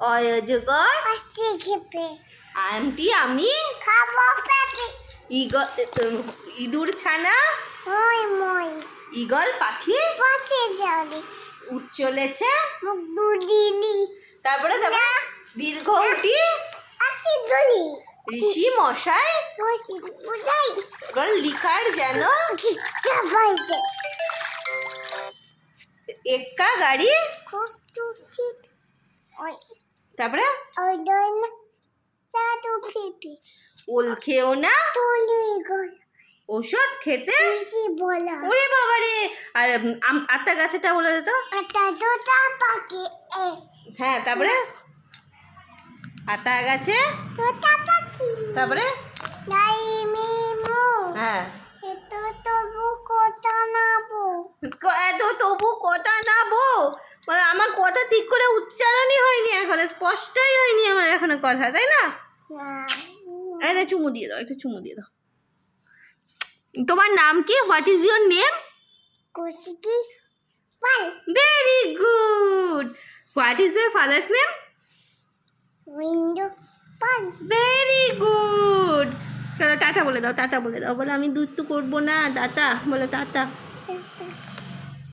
অজগর পাশে খেপে আন্টি আমি খাবো পেপে ইঁদুর ছানা মই মই ঈগল পাখি পাশে যাবে উঠ চলেছে মুখ দুদিলি তারপরে দীর্ঘ উঠি আসি দুলি ঋষি মশাই বসি বুঝাই এবার লিখার যেন চিৎকা পাইছে এক্কা গাড়ি কত চিৎ ওই তারপরে ওই দন চাটু ফিপি ওল খেও না তুলি গল ওষুধ খেতে বেশি বলা ওরে বাবারে আর আতা গাছেটা বলে দিত এটা দুটা পাখি এ হ্যাঁ তারপরে আতা গাছে দুটা পাখি তারপরে নাই মিমু হ্যাঁ এত তবু কথা নাবো এত তবু কথা না বো মানে আমার কথা ঠিক করে উচ্চারণই হয়নি এখন স্পষ্টই হয়নি আমার এখনো কথা তাই না এটা চুমু দিয়ে দাও একটা চুমু দিয়ে দাও তোমার নাম কি what is your name Kuski Pal very good what is your father's name উইন্ডো পাল ভেরি গুড চলো টাটা বলে দাও টাটা বলে দাও বলে আমি দুধ তো করবো না টাটা বলে টাটা